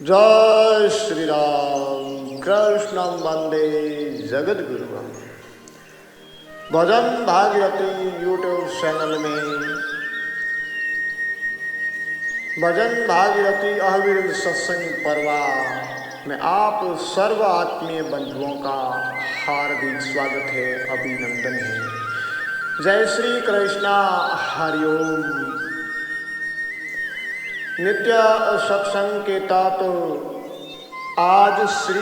जय श्री राम। कृष्ण वंदे जगद्गुरुम। भजन Bhagirathi YouTube channel में भजन भागीरथी अविरत सत्संग परिवार में आप सर्व आत्मीय बंधुओं का हार्दिक स्वागत है, अभिनंदन है। जय श्री कृष्णा, हरिओम। नित्य सत्संग के तहत आज श्री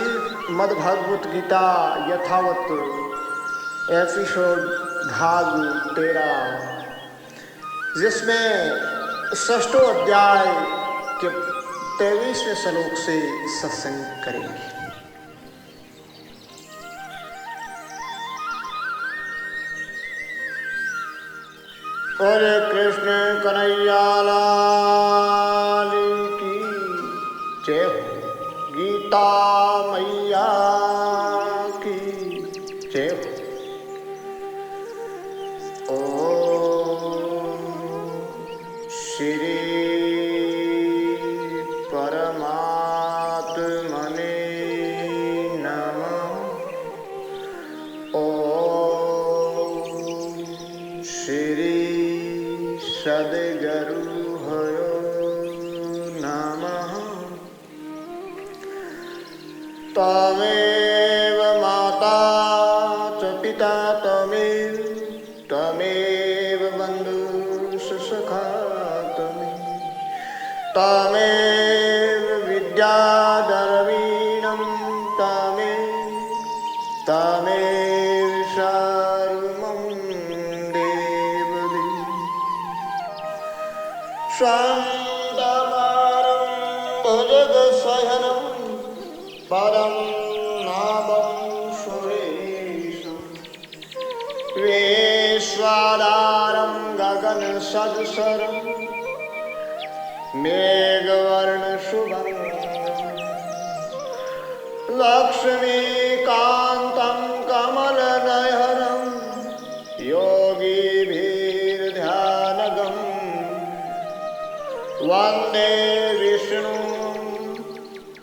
मद्भगवत गीता यथावत एपिसोड भाग 13, जिसमें षष्ठो अध्याय के 23वें श्लोक से सत्संग करेंगे। और कृष्ण कन्हैया लाल की जय हो। गीता मैया की जय हो। ओम श्री परमात्मने नमः। ओम श्री सद्गुरु हयो नमः। त्वमेव माता च पिता त्वमेव बन्धुश्च सखा त्वमेव विद्याधरवीणं त्वमेव सर्वं देवदेव। शान्तमारं भुजगशयनं पदं नाभं सुरेशं विश्वाधारं गगनसदृशं मेघवर्णशुभङ्गं लक्ष्मीकान्तं कमलनयनं योगिभिर्ध्यानगम् वन्दे विष्णु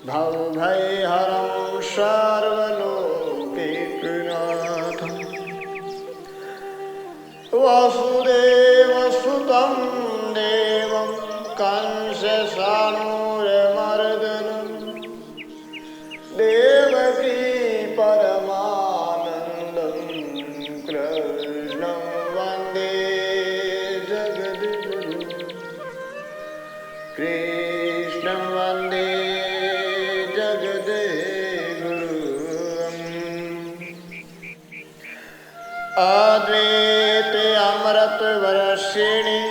भवभयहरं सर्वलोकैकनाथं वसुदेवसुतं देवं कंसचाणूरमर्दनं देवकी परमानन्दं कृष्णं वन्दे जगद्गुरुं। कृष्णं वन्दे जगद्गुरुम्। अद्वैते अमृतवर्षिणि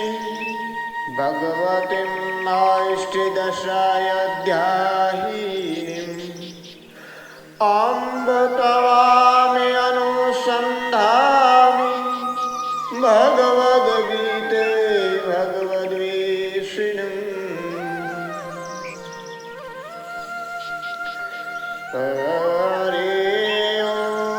भगवतीं अष्टदशाध्यायिनीम् अम्ब तवामि अनुसन्धामि भगवद्गीते भगवद्वेषिणम्। हरि ओम।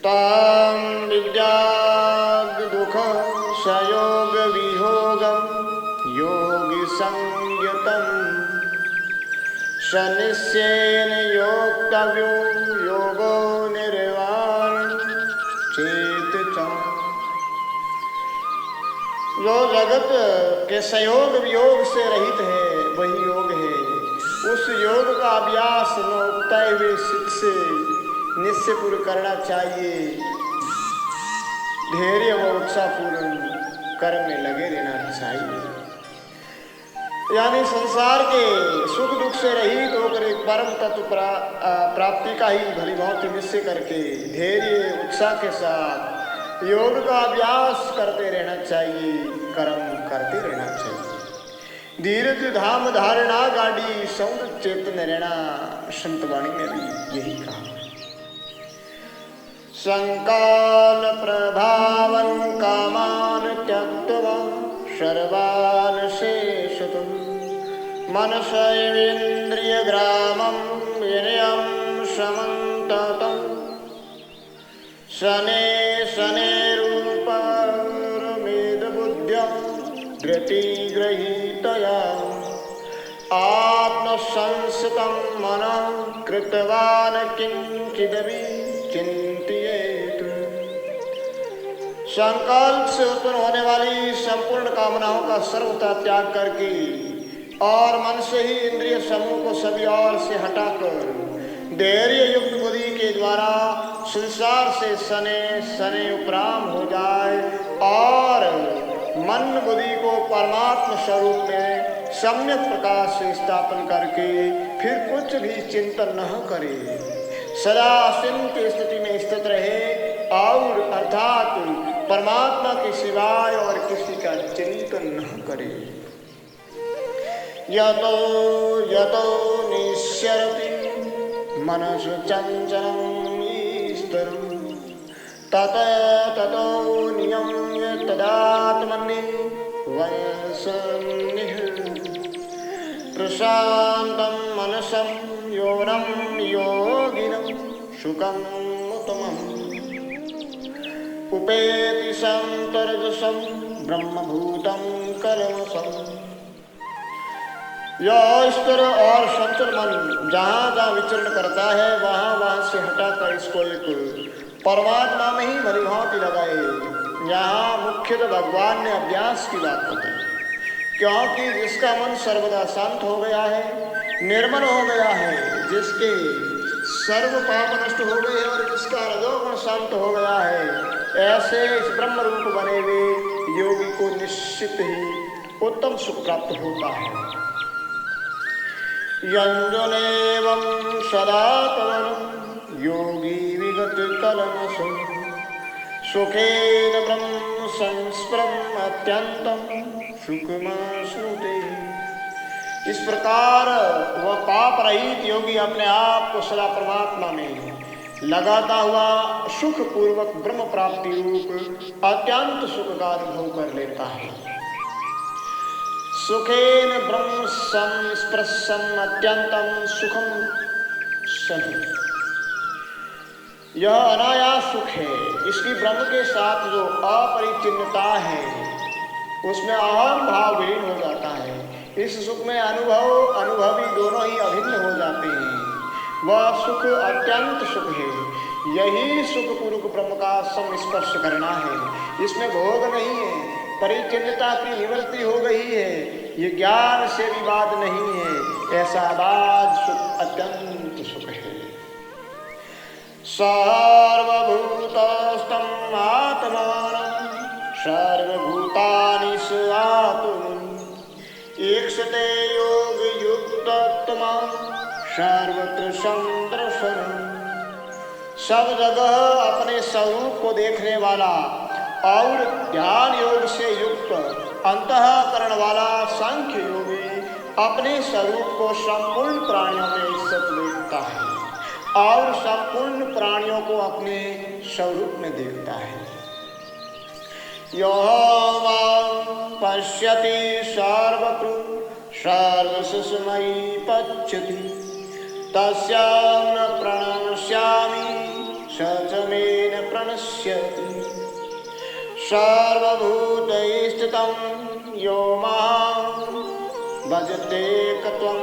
तां विद्याद्दुःखं सयोगवियोगं योगिसंयुतं सनिश्चयेन योक्तव्यो योगो निर्वाणं चेतचा। जो जगत के संयोग वियोग से रहित है वही योग है। उस योग का अभ्यास तय हुए चित्त से निश्चयपूर्वक करना चाहिए। धैर्य व उत्साहपूर्ण कर्म में लगे रहना चाहिए। यानी संसार के सुख दुख से रहित होकर एक परम तत्व प्राप्ति का ही भली भांति निश्चय करके धैर्य उत्साह के साथ योग का अभ्यास करते रहना चाहिए, कर्म करते रहना चाहिए। धीरज धाम धारणा गाड़ी सौंद चेतन रहना, संत वाणी में भी यही कहा। संकाल प्रभावन कामान त्यक्त्वा सर्वान् शेषतुं मनसैवेन्द्रियग्रामं विनयं समन्ततं शने शने रूपमेद बुद्ध्या धृतिगृहीतया आत्मसंस्थितं मनः कृतवान् किंचिदपि चिंतयेत्। संकल्प से उत्पन्न होने वाली संपूर्ण कामनाओं का सर्वथा त्याग करके और मन से ही इंद्रिय समूह को सभी ओर से हटाकर धैर्य युक्त बुद्धि के द्वारा संसार से सने सने उपराम हो जाए और मन बुद्धि को परमात्मा स्वरूप में सम्यक प्रकार से स्थापन करके फिर कुछ भी चिंतन न करे, सदा अचिंत्य स्थिति में स्थित रहे और अर्थात परमात्मा के सिवाय और किसी का चिंतन न करे। यतो यतो निश्चरति मनसु चंचलं ईश्वरं ततो ततो नियम्य तदात्मनि वंशनिः प्रशान्तं मनसं योनं योगिनं सुखम् उत्तमम् उपेति संतर्जसं ब्रह्मभूतं कलमसम्। यह स्थिर और संचल मन जहाँ जहाँ विचरण करता है वहाँ वहाँ से हटाकर इसको एक परमात्मा में ही भलीभांति लगाए। यहाँ मुख्यतः भगवान ने अभ्यास की बात बताई, क्योंकि जिसका मन सर्वदा शांत हो गया है, निर्मल हो गया है, जिसके सर्व पाप नष्ट हो गए और जिसका रजोगुण शांत हो गया है, ऐसे इस ब्रह्म रूप बने हुए योगी को निश्चित ही उत्तम सुख प्राप्त होता है। यंजनेवं सदा पवनं योगी विगत कलमसं सुखेन ब्रह्म संस्पृम अत्यंतं सुखमाश्नुते। इस प्रकार वह पाप रहित योगी अपने आप को सदा परमात्मा में लगाता हुआ सुख पूर्वक ब्रह्म प्राप्ति रूप अत्यंत सुख का अनुभव कर लेता है। सुखेन ब्रह्म संस्पृशं अत्यंतं सुखम सन्। यह अनायास सुख है। इसकी ब्रह्म के साथ जो अपरिचिन्नता है उसमें अहम भाव विलीन हो जाता है। इस सुख में अनुभव अनुभवी दोनों ही अभिन्न हो जाते हैं। वह सुख अत्यंत सुख है। यही सुख पूर्वक ब्रह्म का संस्पर्श करना है। इसमें भोग नहीं है, परिचिन्नता की निवृत्ति हो गई है, ये ज्ञान से विवाद नहीं है। ऐसा बाज सुख अत्यंत सुख है। सर्वभूतस्थं आत्मानं सर्वभूतानि आत्मनि ईक्षते योग युक्तत्मा सर्वत्र संदर्शन। सब जगह अपने स्वरूप को देखने वाला और ध्यान योग से युक्त अंतःकरण वाला सांख्य योगी अपने स्वरूप को संपूर्ण प्राणियों में स्थित देखता है और संपूर्ण प्राणियों को अपने स्वरूप में देखता है। यो मां पश्यति सर्वत्र सर्वसुषमयि पश्यति तस्यां न प्रणश्यामि स च मे न प्रणश्यति। सर्वभूतैस्थितं यो मां भजते त्वं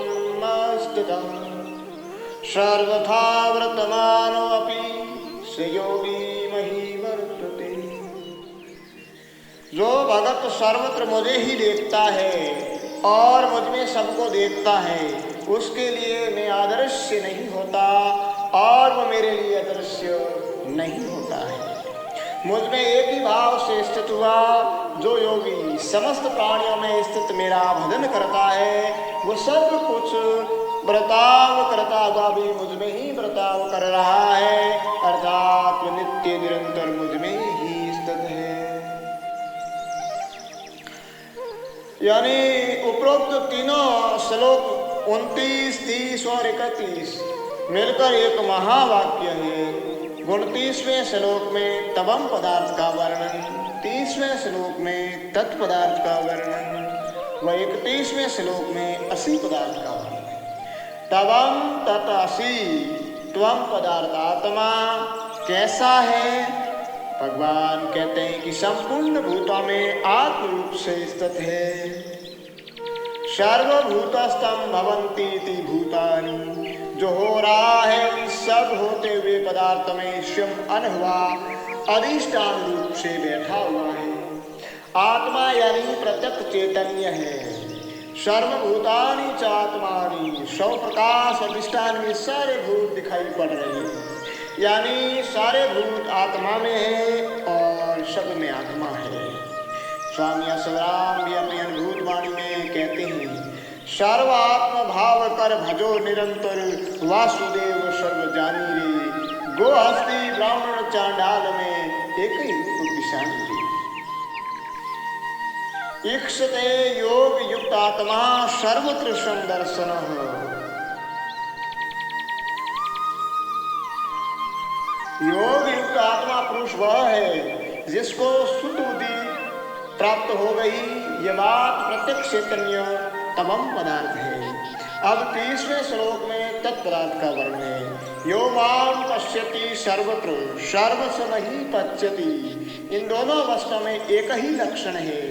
स्थितं सर्वथा वर्तमानोऽपि स योगी मही वर्तते। जो भगत सर्वत्र मुझे ही देखता है और मुझ में सबको देखता है, उसके लिए मैं आदर्श नहीं होता और वो मेरे लिए अदृश्य नहीं होता है। मुझ में एक ही भाव से स्थित हुआ जो योगी समस्त प्राणियों में स्थित मेरा भजन करता है, वो सब कुछ बर्ताव करता हुआ भी मुझ में ही बर्ताव कर रहा है, अर्थात वो नित्य निरंतर मुझ में ही स्थित है। यानी उपरोक्त तीनों श्लोक 29, 30 और 31 मिलकर एक महावाक्य है। 29वें श्लोक में तवम पदार्थ का वर्णन, 30वें श्लोक में तत्पदार्थ का वर्णन व 31वें श्लोक में असि पदार्थ का वर्णन। तवम तत् असि त्वम पदार्थात्मा कैसा है? भगवान कहते हैं कि संपूर्ण भूतों में आत्म रूप से स्थित है। सर्वभूतस्थं भवन्ति इति भूतानि, जो हो रहा है उन सब होते हुए पदार्थ में स्वयं अनहुआ अधिष्ठान रूप से बैठा हुआ है। आत्मा यानी प्रत्यक्ष चैतन्य है। सर्वभूतानि च आत्मानि, सौ प्रकाश अधिष्ठान में सारे भूत दिखाई पड़ रहे हैं, यानी सारे भूत आत्मा में है और सब में आत्मा है। स्वामी असराम भी अपनी अनुभूत वाणी में कहते हैं, सर्व आत्म भाव कर भजो निरंतर, वासुदेव सर्व जानी रे, गो हस्ती ब्राह्मण चांडाल में एक ही रूप पिशानी रे। इक्षते योग युक्त आत्मा सर्वत्र संदर्शनः। योग युक्त आत्मा पुरुष वह है जिसको शुद्ध बुद्धि प्राप्त हो गई। यह बात प्रत्यक्ष चैतन्य तमम पदार्थ है। अब 30वें श्लोक में तत्पदार्थ का वर्णन है। यो माम पश्यति सर्वत्र सर्वसमहि पश्यति। इन दोनों अवस्था में एक ही लक्षण है,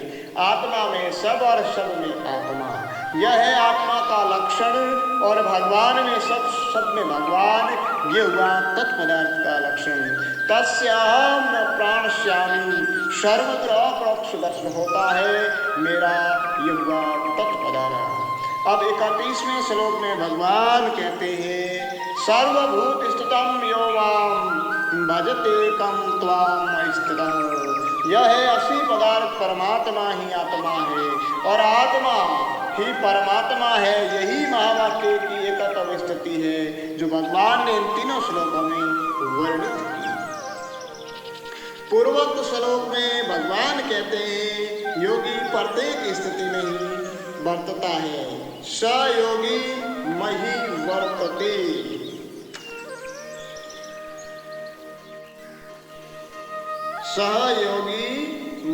आत्मा में सब और सब में आत्मा। यह है आत्मा का लक्षण और भगवान में सब में भगवान, ये हुआ तत्पदार्थ का लक्षण। तस्याहं न प्राणश्यामि, सर्वत्र अपरोक्ष दर्शन होता है मेरा, ये हुआ तत्पदार्थ। अब 31वें श्लोक में भगवान कहते हैं, सर्वभूत स्थितम यो मां भजते कम त्वाम स्थितः। यह है असली पदार्थ परमात्मा ही आत्मा है और आत्मा ही परमात्मा है। यही महावाक्य की एकत्व स्थिति है जो भगवान ने इन तीनों श्लोकों में वर्णित की। पूर्वोक्त श्लोक में भगवान कहते हैं, योगी प्रत्येक स्थिति में ही वर्तता है, स योगी मही वर्तते। सहयोगी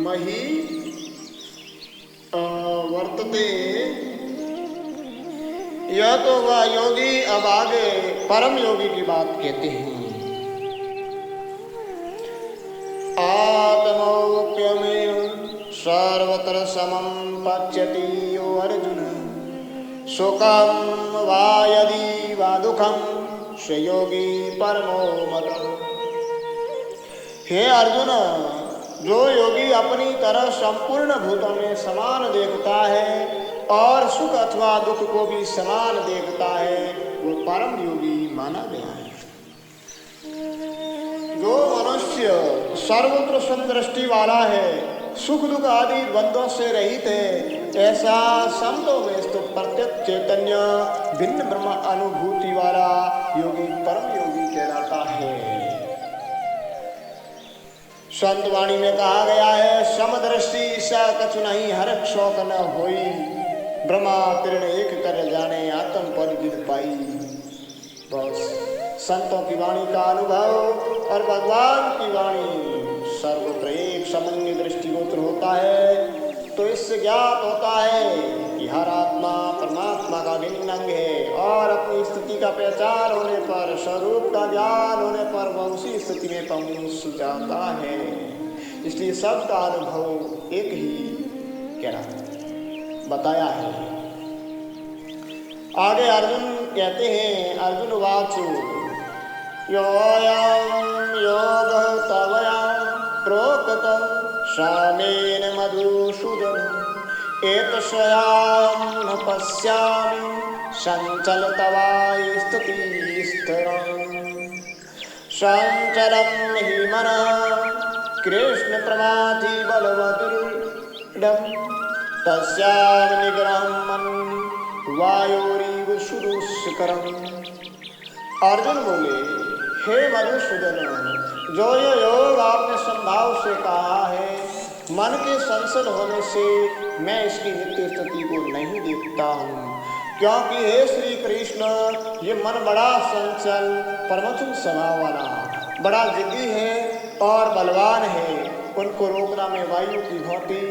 मही वर्तते। यह तो वह योगी अब आगे परम योगी की बात कहते हैं। आत्मौक्यमेव सर्वत्र समं पश्यति यो अर्जुन, सुखं वा यदि वा दुःखं स योगी परमो मतः। हे अर्जुन, जो योगी अपनी तरह संपूर्ण भूतों में समान देखता है और सुख अथवा दुख को भी समान देखता है, वो परम योगी माना गया है। जो मनुष्य सर्वत्र समदृष्टि वाला है, सुख दुख आदि द्वंद्वों से रहित है, ऐसा संतों में स्थित प्रत्यक्ष चैतन्य भिन्न ब्रह्म अनुभूति वाला योगी परम योगी कहलाता है। संत वाणी में कहा गया है, समदृष्टि सा कछु नहीं हरख शौक न होई, ब्रह्मा तीर्ण एक कर जाने आत्म पर जिद पाई। बस संतों की वाणी का अनुभव और भगवान की वाणी सर्वत्र एक सामान्य दृष्टिगोचर होता है, तो इससे ज्ञात होता है कि हर आत्मा परमात्मा का भिन्न अंग है और अपनी स्थिति का पहचान होने पर, स्वरूप का ज्ञान होने पर वह उसी स्थिति में पहुंच जाता है। इसलिए सबका अनुभव एक ही कहना बताया है। आगे अर्जुन कहते हैं, अर्जुन वाचु योऽयं योगः तवया प्रोक्तः सामेन मधुसूदन, एतस्यां न पश्यामि संचलतवाय स्तुतिस्तरम्। संचरन् हि मनः कृष्ण प्रमाथि बलवदृढम्, तस्यां निग्रहं मन्ये वायोरिव सुदुष्करम्। अर्जुन बोले, हे मधुसूदन, जो ये योग आपने संभाव से कहा है, मन के संशय होने से मैं इसकी नित्य स्थिति को नहीं देखता हूँ, क्योंकि हे श्री कृष्ण, ये मन बड़ा संचल परमचुन स्वभाव वाला, बड़ा जिद्दी है और बलवान है। उनको रोकना मैं वायु की भांति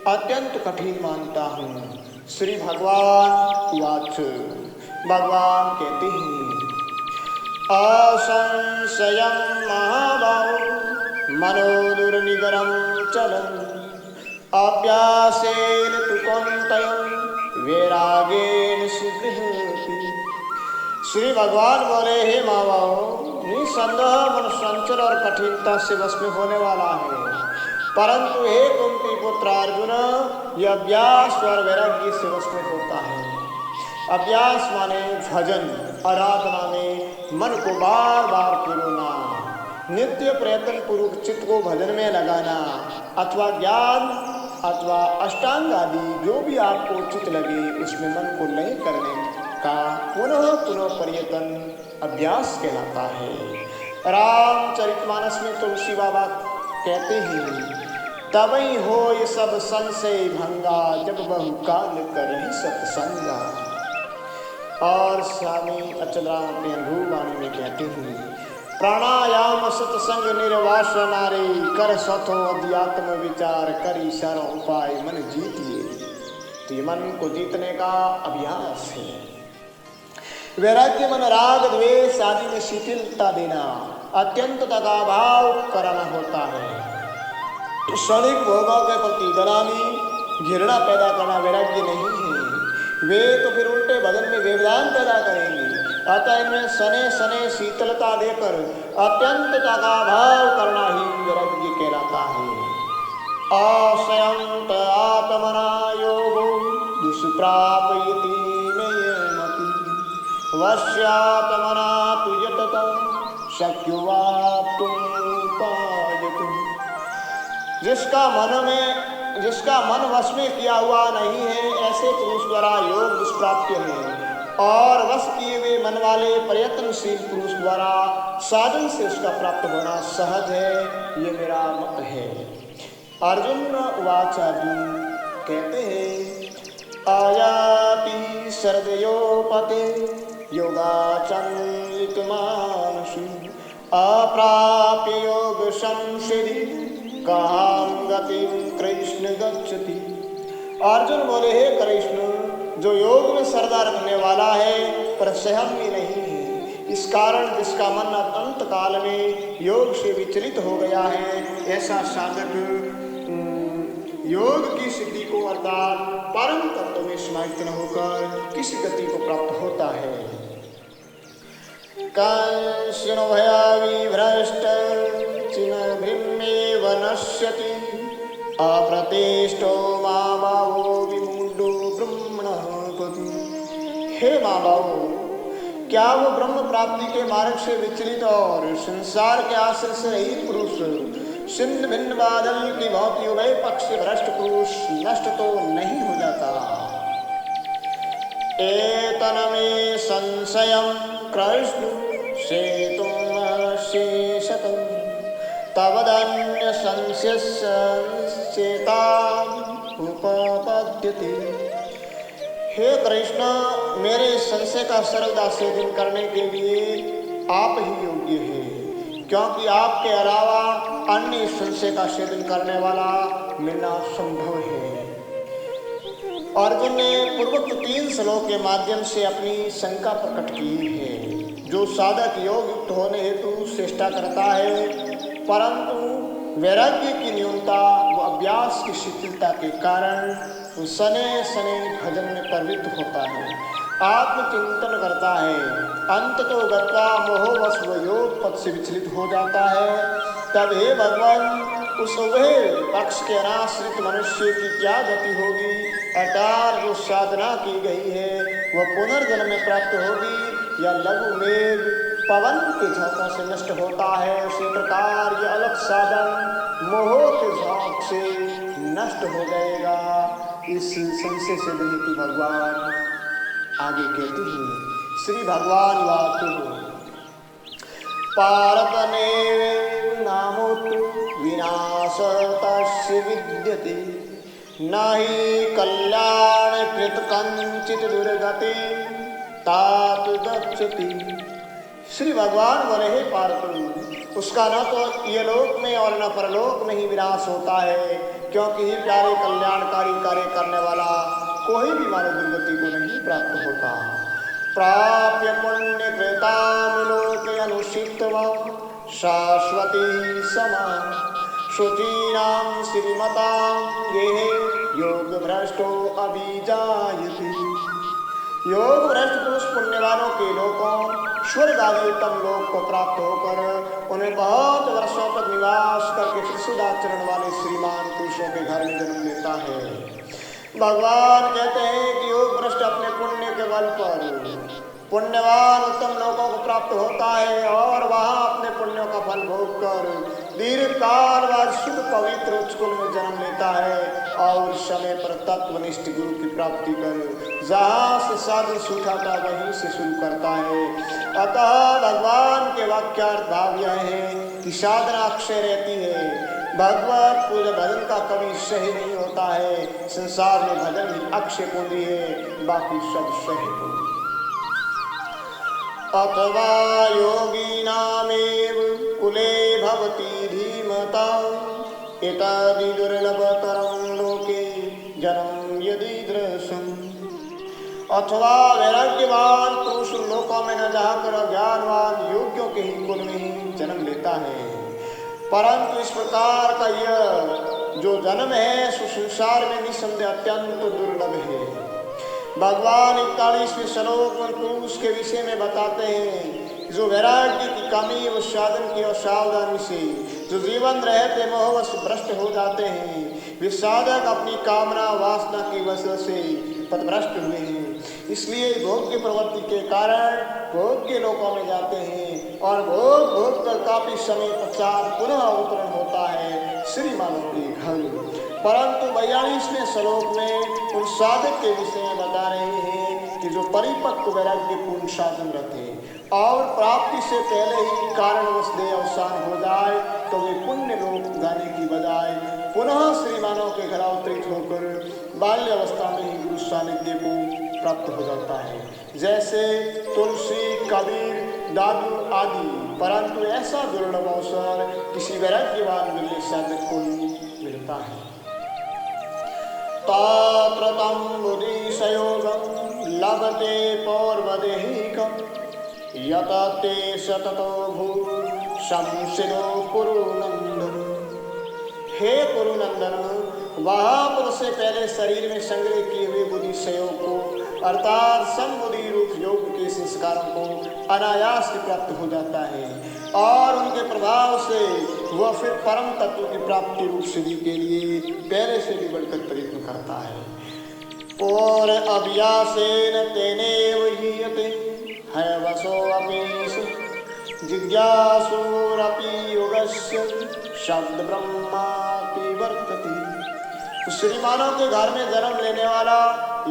अत्यंत कठिन मानता हूँ। श्री भगवान वाच, भगवान कहते हैं, असंशयं महाबाहो मनो दुर्निगरं चलन् अभ्यासेन तु कौन्तेय वैराग्येन सुगृह्णाति। श्री भगवान बोले, हे महाबाहो, निसंदेह मन चंचल और कठिनता से वश में होने वाला है, परंतु हे कुंती पुत्र अर्जुन, यह अभ्यास और वैराग्य से वश में होता है। अभ्यास माने भजन, आराधना में मन को बार बार पिरोना, नित्य प्रयत्न पूर्वक चित्त को भजन में लगाना, अथवा ज्ञान अथवा अष्टांग आदि जो भी आपको उचित लगे उसमें मन को लय करने का पुनः पुनः प्रयत्न अभ्यास कहलाता है। रामचरितमानस में तुलसी बाबा कहते हैं, तबई हो ये सब संशय भंगा, जब बहुकाल करहि सत्संगा। और स्वामी अचलराम अपने अनुभववाणी में कहते हैं, प्राणायाम सत्संग निर्वास नारे, कर सथो अध्यात्म विचार, करी सारा उपाय मन जीतिए। तो ये मन को जीतने का अभ्यास है। वैराग्य मन राग द्वेष आदि में शिथिलता देना, अत्यंत दगाभाव कराना होता है। क्षणिक भोगों के प्रति ग्लानि घृणा पैदा करना वैराग्य नहीं है। वे तो फिर उल्टे बदन में व्यवधान पैदा करेंगे। अतः इनमें सने सने शीतलता देकर अत्यंत दगाभाव करना ही वैराग्य कहलाता है। असंयत आत्मना योगो दुष्प्रापयति नयनति, वश्यात्मना तु यतत शक्यो वाप्तुं उपायतुम्। जिसका मन वश में किया हुआ नहीं है, ऐसे पुरुष द्वारा योग दुष्प्राप्य है, और वश किए हुए मन वाले प्रयत्नशील पुरुष द्वारा साधन से उसका प्राप्त होना सहज है। ये मेरा मत है। अर्जुन उवाच, अर्जुन कहते हैं, आयाति सर्वयोपते योगाचलित मानसु, अप्राप्य योग संसिद्धि कहां गतिं कृष्ण गच्छति। अर्जुन बोले, हे कृष्ण, जो योग में श्रद्धा रखने वाला है पर सहम्य नहीं है, इस कारण जिसका मन अंत काल में योग से विचलित हो गया है, ऐसा साधक योग की सिद्धि को अर्थात परम तत्व में समाहित न होकर किसी गति को प्राप्त होता है। कांस्यनो भयाविभ्रष्ट चिन्हभृमेव नश्यति, अप्रतिष्ठो मामावो विमूढ़ो ब्रह्मणः पति। हे मामावो, क्या वो ब्रह्म प्राप्ति के मार्ग से विचलित और संसार के आश्रय से रहित पुरुष सिंध भिन्न बादल की भांति उभय पक्ष भ्रष्ट पुरुष नष्ट तो नहीं हो जाता। एतनमे संशयं कृष्ण सेतुं शेषतम्, तवदन्य संशयस्य चेतां उपपद्यते। हे कृष्ण, मेरे संशय का सर्वदा छेदन करने के लिए आप ही योग्य हैं, क्योंकि आपके अलावा अन्य संशय का छेदन करने वाला मिलना संभव है। अर्जुन ने पूर्वोक्त 3 श्लोक के माध्यम से अपनी शंका प्रकट की है। जो साधक योग युक्त होने हेतु चेष्टा करता है, परंतु वैराग्य की न्यूनता व अभ्यास की शिथिलता के कारण सने सने भजन में प्रवृत्त होता है, आत्मचिंतन करता है, अंत तो गत्वा मोहवश व योग पद से विचलित हो जाता है। तब हे भगवान, उस उभय पक्ष के अनाश्रित मनुष्य की क्या गति होगी, अर्थात जो साधना की गई है वह पुनर्जन्म में प्राप्त होगी या लघु मेघ पवन के झोंकों से नष्ट होता है, उसी प्रकार यह अलग साधन मोह के झोंक से नष्ट हो जाएगा। इस संशय से रहित भगवान आगे कहते हैं, श्री भगवान वातु पारतने नामोतु विनाश तस्य विद्यते, नहि कल्याण कृत कंचित दुर्गति तात गच्छति। श्री भगवान बोले, हे पार्थ, उसका न तो ये लोक में और न परलोक में ही विनाश होता है, क्योंकि ही प्यारे कल्याणकारी कार्य करने वाला कोई भी मानव दुर्गति को नहीं प्राप्त होता। प्राप्य पुण्य कृताम लोके अनुषिप्तवा शाश्वती समा शुचीनां श्रीमतां गेहे योग भ्रष्टो अभिजायते। योग भ्रष्ट पुरुष पुण्यवानों के लोकों स्वर्ग आदि उत्तम लोक को प्राप्त होकर उन्हें बहुत वर्षों तक निवास करके फिर सुदाचरण वाले श्रीमान पुरुषों के घर में जन्म लेता है। भगवान कहते हैं कि योग भ्रष्ट अपने पुण्य के बल पर पुण्यवान उत्तम लोकों को प्राप्त होता है और वहां अपने पुण्यों का फल भोग कर दीर्घ काल बाद शुद्ध पवित्र उच्च कुल में जन्म लेता है और समय पर तत्वनिष्ठ गुरु की प्राप्ति कर जहां से साधन सूखा था वहीं से शुरू करता है। अतः भगवान के वाक्यार्थ भाव यह है कि साधना अक्षय रहती है। भगवत पूजा भजन का कभी सही नहीं होता है। संसार में भजन ही अक्षय पूंजी है, बाकी सब सही पूंजी। अथवा योगिनामेव कुले भवति धीमता एतदि दुर्लभतरं लोके जन्म यदीदृशम्। अथवा वैराग्यवान पुरुष लोकों में न जाकर ज्ञानवान योग्यों के ही कुल में ही जन्म लेता है। परंतु इस प्रकार का यह जो जन्म है संसार में निसंदेह अत्यंत दुर्लभ है। भगवान 41वें श्लोक में पुरुष के विषय में बताते हैं जो वैराग्य की कमी व साधन की असावधानी से जो जीवन रहते मोहवश भ्रष्ट हो जाते हैं, वे साधक अपनी कामना वासना की वजह से पथभ्रष्ट हुए हैं। इसलिए भोग्य प्रवृत्ति के कारण भोग्य लोकों में जाते हैं और भोग कर काफी समय पश्चात पुनः अवतरण होता है श्रीमानों के घर। परंतु 42वें श्लोक में उन साधक के विषय में बता रहे हैं कि जो परिपक्व वैराग्य पूर्ण साधन रखे और प्राप्ति से पहले ही कारणवश देह अवसान हो जाए तो वे पुण्य लोक जाने की बजाय पुनः श्रीमानों के घर अवतरित होकर बाल्य अवस्था में ही गुरु सानिध्य को प्राप्त हो जाता है, जैसे तुलसी, कबीर, दादू आदि। परंतु ऐसा दुर्लभ अवसर किसी वैराग्यवान मिले साधक को मिलता है। तत्र तं बुद्धिसयोगं लभते पौर्वदेहिकं यतते सततो भूः संसिदो कुरुनंदन। हे कुरुनंदन, महापुर से पहले शरीर में संग्रह किए हुए बुद्धि संयोग को अर्थात संबुद्धि रूप योग के संस्कारों को अनायास ही प्राप्त हो जाता है और उनके प्रभाव से वह फिर परम तत्व की प्राप्ति रूप सिद्धि के लिए पहले से भी बढ़कर प्रयत्न करता है। और अभ्यासेन तेनेव हीयते हैवसो अपि जिज्ञासुरपि योगस्य शब्द ब्रह्मापि वर्तते। श्रीमानों के घर में जन्म लेने वाला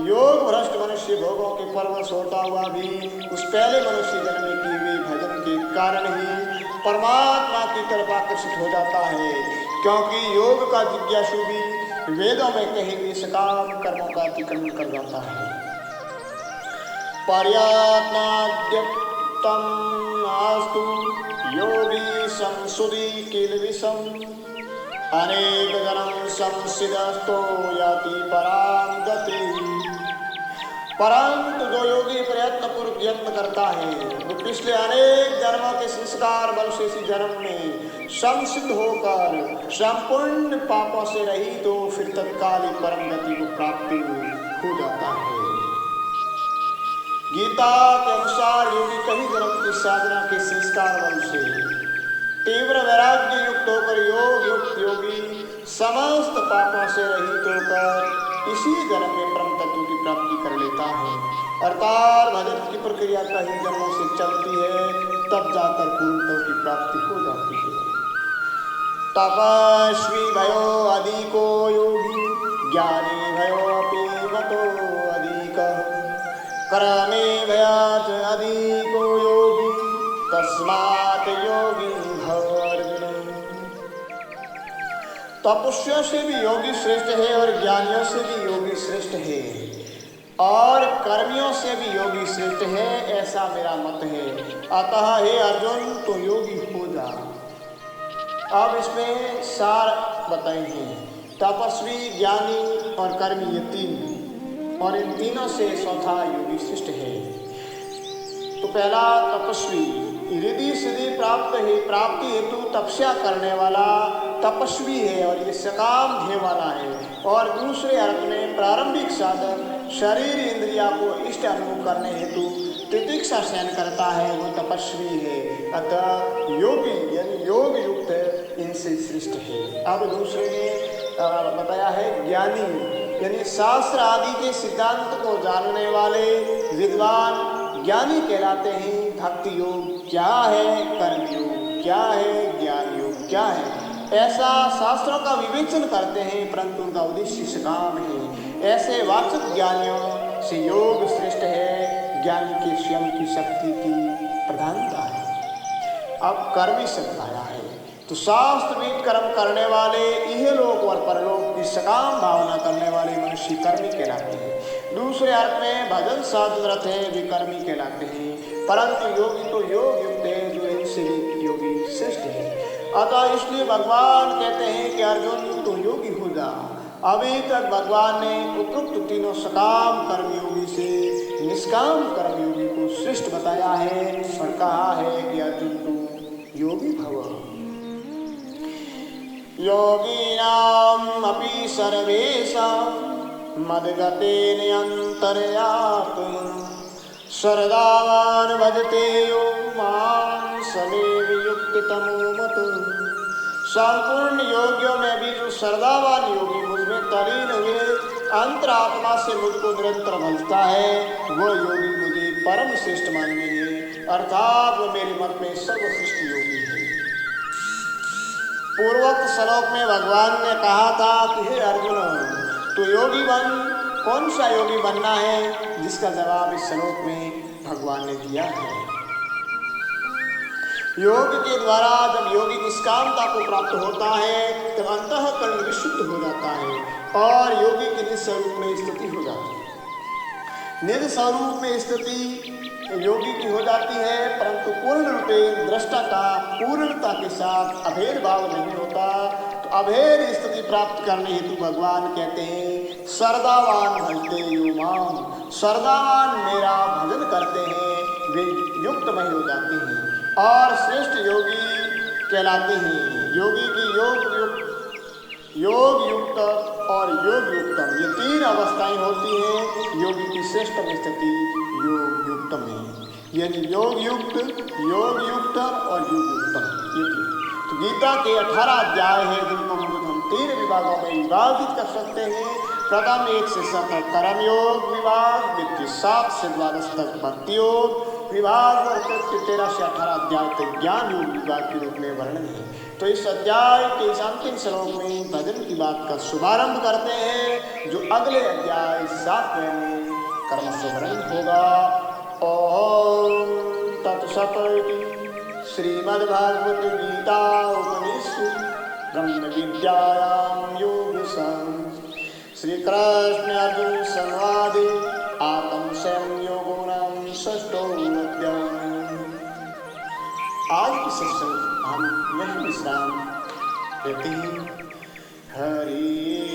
योग भ्रष्ट मनुष्य भोगों के परवश होता हुआ भी उस पहले मनुष्य जन्म में किए हुए भजन के कारण ही परमात्मा की तरफ आकर्षित हो जाता है, क्योंकि योग का जिज्ञासु भी वेदों में कहे हुए सकाम कर्मों का अतिक्रमण कर जाता है। पर्यात्माद्यक्तम आस्तु योगी संसुदी किल विषम अनेक जन्म संसिदस्तो याति परां गति। परंतु जो योगी प्रयत्न पूर्वक यत्न करता है वो पिछले अनेक जन्मों के संस्कार बल से इसी जन्म में संसिद्ध होकर संपूर्ण पापों से रहित तो फिर तत्काल ही परम गति को प्राप्ति हो जाता है। गीता के अनुसार योगी कई जन्म की साधना के संस्कार बल से तीव्र वैराग्य युक्त होकर योग युक्त योगी समस्त पापों से रहित होकर इसी जन्म में परम तत्व की प्राप्ति कर लेता है। अर्थात भजन की प्रक्रिया कई जन्मों से चलती है, तब जाकर पूर्णत्व की प्राप्ति हो जाती है। तपस्वी भयो अधिको योगी ज्ञानी भयो अपि मतो अधिकः कर्मे भयात् अधिको योगी तस्मात् योगी भव अर्जुन। तपस्या से भी योगी श्रेष्ठ है और ज्ञानियों से भी योगी श्रेष्ठ है और कर्मियों से भी योगी श्रेष्ठ है, ऐसा मेरा मत है। अतः हे अर्जुन तो योगी हो जा। अब इसमें सार बताएंगे। तपस्वी, ज्ञानी और कर्मी, ये तीन, और इन तीनों से चौथा योगी श्रेष्ठ है। तो पहला तपस्वी, रिद्धि सिद्धि प्राप्ति हेतु तपस्या करने वाला तपस्वी है और ये सकाम ध्येय वाला है। और दूसरे अर्थ में प्रारंभिक साधन शरीर इंद्रिया को इष्ट अनुभव करने हेतु तितिक्षा सहन करता है, वो तपस्वी है। अतः योगी यानी योग युक्त इनसे श्रेष्ठ है। अब दूसरे ने बताया है ज्ञानी यानी शास्त्र आदि के सिद्धांत को जानने वाले विद्वान ज्ञानी कहलाते हैं। भक्ति योग क्या है, कर्म योग क्या है, ज्ञान योग क्या है, ऐसा शास्त्रों का विवेचन करते हैं, परंतु उनका उद्देश्य सकाम है। ऐसे वाचक ज्ञानियों से योग श्रेष्ठ है। ज्ञानी के स्वयं की शक्ति की प्रधानता है। अब कर्मी शब्द आया है तो शास्त्रविद कर्म करने वाले, इहलोक और परलोक की सकाम भावना करने वाले मनुष्य कर्मी कहलाते हैं। दूसरे अर्थ में भजन साधनरत है वे कर्मी कहलाते हैं, परंतु योगी तो योग युक्त है जो इनसे योगी श्रेष्ठ है। अतः इसलिए भगवान कहते हैं कि अर्जुन तू योगी हो जा। अभी तक भगवान ने उपयुक्त तीनों सकाम कर्मयोगी से निष्काम कर्मयोगी को श्रेष्ठ बताया है और कहा है कि अर्जुन तू योगी भव। योगिनाम अपि सर्वेषां मद्गतेन अंतर्यात्मा श्रद्धावान भजते यो मां समेव युक्ततमो मतः। संपूर्ण योगियों में भी जो श्रद्धावान योगी मुझमें तलीन हुए अंतरात्मा से मुझको निरंतर भजता है, वो योगी मुझे परम श्रेष्ठ मानने हैं, अर्थात वो मेरे मत में सर्वश्रेष्ठ योगी है। पूर्वोक्त श्लोक में भगवान ने कहा था कि हे अर्जुन तू योगी बन। कौन सा योगी बनना है, जिसका जवाब इस श्लोक में भगवान ने दिया है। योग के द्वारा जब योगी निष्कामता को प्राप्त होता है तब अंतःकरण विशुद्ध हो जाता है और योगी की निज स्वरूप में स्थिति हो जाती है। निज स्वरूप में स्थिति योगी की हो जाती है, परंतु पूर्ण रूपे दृष्टा का पूर्णता के साथ अभेद भाव नहीं होता। तो अभेद स्थिति प्राप्त करने हेतु भगवान कहते हैं श्रद्धावान भजते यो माम। श्रद्धावान मेरा भजन करते हैं वे युक्तमय हो जाते हैं और श्रेष्ठ योगी कहलाते हैं। योगी की योग युक्त और योग युक्तम ये तीन अवस्थाएं होती हैं। योगी की श्रेष्ठतम स्थिति योग युक्तम है, यानी योग युक्त और योग युक्तम ये तीन। तो गीता के 18 अध्याय है जिनको हम 3 विभागों में विभाजित कर सकते हैं। प्रथम 1 से 7 तक कर्म योग विभाग, द्वितीय 7 से 12 तक भक्ति योग विभाग और 13 से 18 अध्याय तक ज्ञान योग विभाग के रूप में वर्णन है। तो इस अध्याय के इस अंतिम श्लोक में भजन की बात का शुभारंभ करते हैं जो अगले अध्याय 7वें में कर्म से वर्णन होगा। ओम तत्सत। श्रीमद्भागवत गीता उपनिषदु ब्रह्म विद्यायां योग शास्त्रे श्री कृष्ण अर्जुन संवादे आत्म संयम योगो नाम षष्ठोऽध्यायः। आज की सत्संग हम यही विश्राम देते हैं। हरि